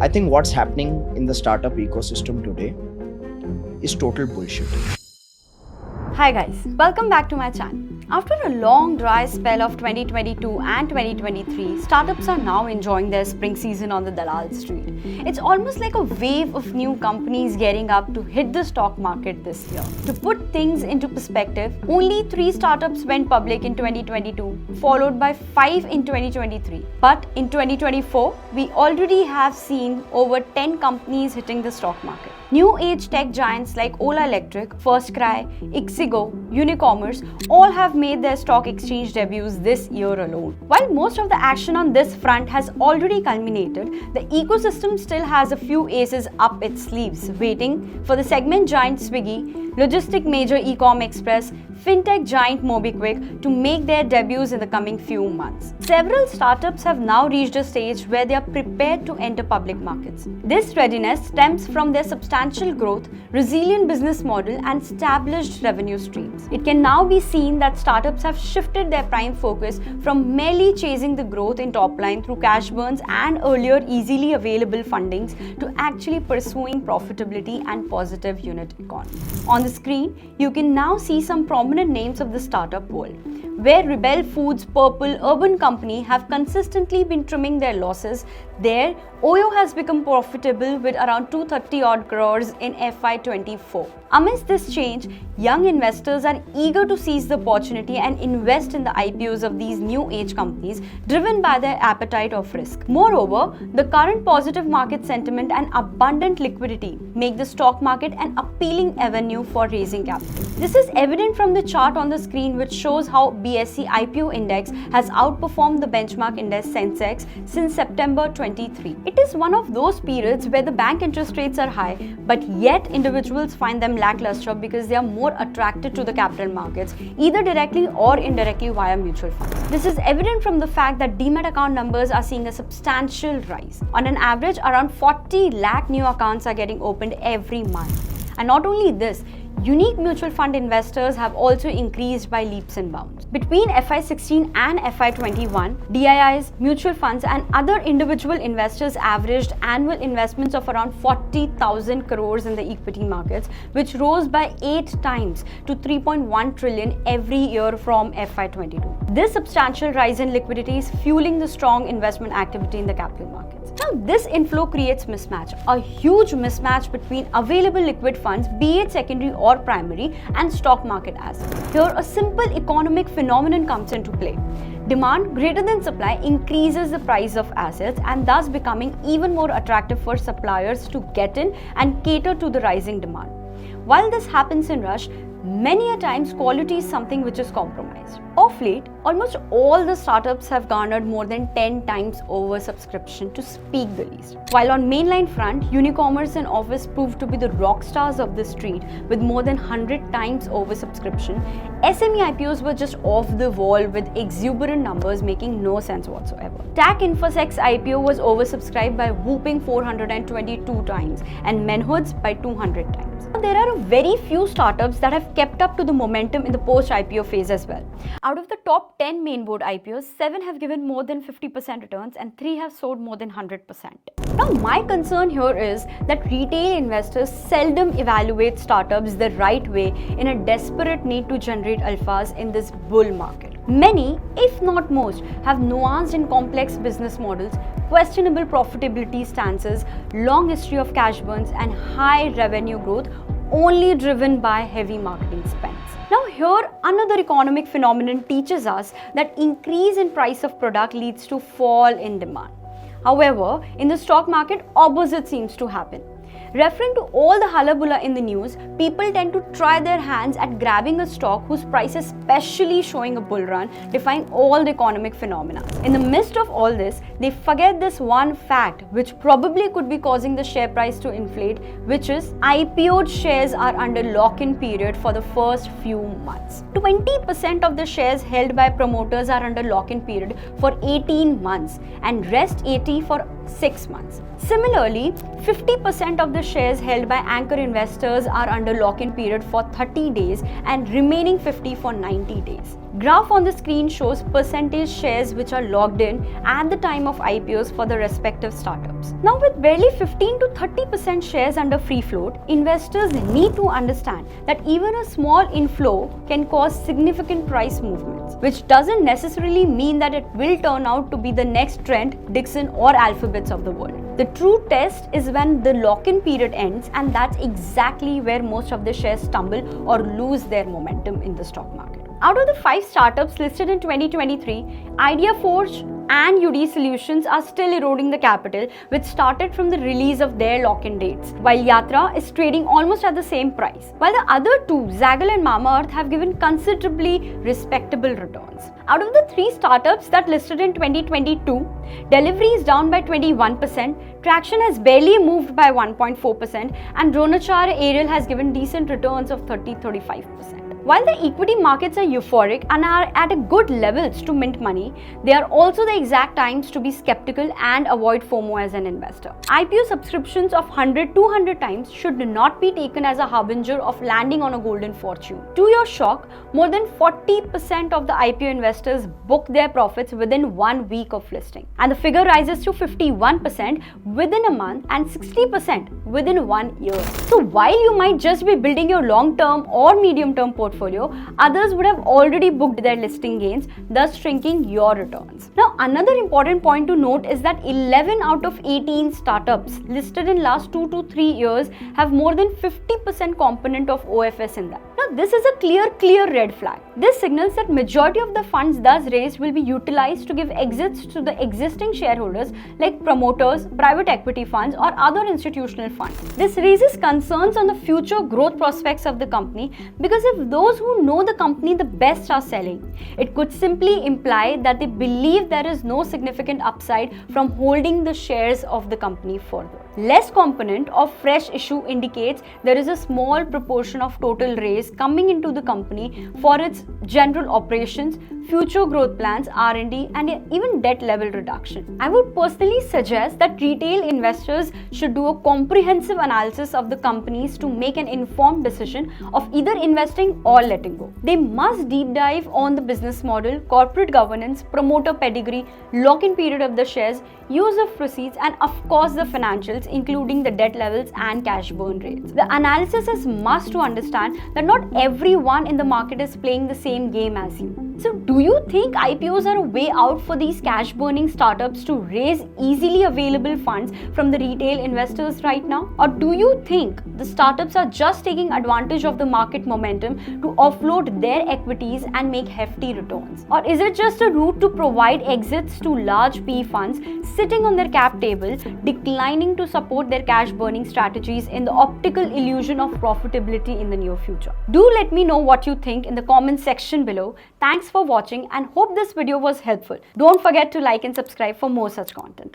I think what's happening in the startup ecosystem today is total bullshit. Hi guys, welcome back to my channel. After a long dry spell of 2022 and 2023, startups are now enjoying their spring season on the Dalal Street. It's almost like a wave of new companies gearing up to hit the stock market this year. To put things into perspective, only 3 startups went public in 2022, followed by 5 in 2023. But in 2024, we already have seen over 10 companies hitting the stock market. New age tech giants like Ola Electric, FirstCry, Ixigo, Unicommerce all have made their stock exchange debuts this year alone. While most of the action on this front has already culminated, the ecosystem still has a few aces up its sleeves, waiting for the segment giant Swiggy, logistic major Ecom Express, fintech giant MobiKwik to make their debuts in the coming few months. Several startups have now reached a stage where they are prepared to enter public markets. This readiness stems from their substantial growth, resilient business model, and established revenue streams. It can now be seen that startups have shifted their prime focus from merely chasing the growth in top line through cash burns and earlier easily available fundings to actually pursuing profitability and positive unit economics. On the screen, you can now see some prominent names of the startup world, where Rebel Foods, Purple, Urban Company have consistently been trimming their losses. There, Oyo has become profitable with around 230 odd crores in FY24. Amidst this change, young investors are eager to seize the opportunity and invest in the IPOs of these new age companies, driven by their appetite of risk. Moreover, the current positive market sentiment and abundant liquidity make the stock market an appealing avenue for raising capital. This is evident from the chart on the screen, which shows how BSE IPO index has outperformed the benchmark index Sensex since September 23. It is one of those periods where the bank interest rates are high, but yet individuals find them lackluster because they are more attracted to the capital markets, either directly or indirectly via mutual funds. This is evident from the fact that Demat account numbers are seeing a substantial rise. On an average, around 40 lakh new accounts are getting opened every month. And not only this, unique mutual fund investors have also increased by leaps and bounds. Between FY16 and FY21, DIIs, mutual funds and other individual investors averaged annual investments of around 40,000 crores in the equity markets, which rose by 8 times to 3.1 trillion every year from FY22. This substantial rise in liquidity is fueling the strong investment activity in the capital markets. Now, this inflow creates mismatch, a huge mismatch between available liquid funds, be it secondary or primary, and stock market assets. Here, a simple economic phenomenon comes into play. Demand greater than supply increases the price of assets and thus becoming even more attractive for suppliers to get in and cater to the rising demand. While this happens in rush, many a times quality is something which is compromised. Of late, almost all the startups have garnered more than 10 times oversubscription, to speak the least. While on mainline front, Unicommerce and Office proved to be the rock stars of the street with more than 100 times oversubscription, SME IPOs were just off the wall with exuberant numbers making no sense whatsoever. TAC Infosec's IPO was oversubscribed by whooping 422 times and Menhood's by 200 times. There are very few startups that have kept up to the momentum in the post-IPO phase as well. Out of the top 10 mainboard IPOs, 7 have given more than 50% returns and 3 have sold more than 100%. Now, my concern here is that retail investors seldom evaluate startups the right way in a desperate need to generate alphas in this bull market. Many, if not most, have nuanced and complex business models, questionable profitability stances, long history of cash burns, and high revenue growth only driven by heavy marketing spends. Now here, another economic phenomenon teaches us that increase in price of product leads to fall in demand. However, in the stock market, opposite seems to happen. Referring to all the hullabulla in the news, people tend to try their hands at grabbing a stock whose price is specially showing a bull run, defying all the economic phenomena. In the midst of all this, they forget this one fact which probably could be causing the share price to inflate, which is IPO shares are under lock-in period for the first few months. 20% of the shares held by promoters are under lock-in period for 18 months and rest 80 for 6 months. Similarly, 50% of the shares held by anchor investors are under lock-in period for 30 days and remaining 50 for 90 days. Graph on the screen shows percentage shares which are logged in at the time of IPOs for the respective startups. Now, with barely 15 to 30% shares under free float, investors need to understand that even a small inflow can cause significant price movements, which doesn't necessarily mean that it will turn out to be the next Trent, Dixon or Alphabets of the world. The true test is when the lock-in period ends, and that's exactly where most of the shares stumble or lose their momentum in the stock market. Out of the 5 startups listed in 2023, IdeaForge and UD Solutions are still eroding the capital, which started from the release of their lock-in dates, while Yatra is trading almost at the same price. While the other 2, Zaggle and Mamaearth, have given considerably respectable returns. Out of the 3 startups that listed in 2022, Delivery is down by 21%, Traction has barely moved by 1.4%, and Dronacharya Aerial has given decent returns of 30-35%. While the equity markets are euphoric and are at good levels to mint money, they are also the exact times to be skeptical and avoid FOMO as an investor. IPO subscriptions of 100-200 times should not be taken as a harbinger of landing on a golden fortune. To your shock, more than 40% of the IPO investors book their profits within 1 week of listing, and the figure rises to 51% within a month and 60% within 1 year. So while you might just be building your long-term or medium-term portfolio, others would have already booked their listing gains, thus shrinking your returns. Now, another important point to note is that 11 out of 18 startups listed in last 2 to 3 years have more than 50% component of OFS in that. Now, this is a clear red flag. This signals that majority of the funds thus raised will be utilized to give exits to the existing shareholders like promoters, private equity funds or other institutional funds. This raises concerns on the future growth prospects of the company, because if those who know the company the best are selling, it could simply imply that they believe there is no significant upside from holding the shares of the company further. Less component of fresh issue indicates there is a small proportion of total raise coming into the company for its general operations, future growth plans, R&D and even debt level reduction. I would personally suggest that retail investors should do a comprehensive analysis of the companies to make an informed decision of either investing or letting go. They must deep dive on the business model, corporate governance, promoter pedigree, lock-in period of the shares, use of proceeds, and of course the financials, including the debt levels and cash burn rates. The analysis is must to understand that not everyone in the market is playing the same game as you. So do you think IPOs are a way out for these cash burning startups to raise easily available funds from the retail investors right now? Or do you think the startups are just taking advantage of the market momentum to offload their equities and make hefty returns? Or is it just a route to provide exits to large PE funds sitting on their cap table, declining to support their cash burning strategies in the optical illusion of profitability in the near future? Do let me know what you think in the comment section below. Thanks for watching and hope this video was helpful. Don't forget to like and subscribe for more such content.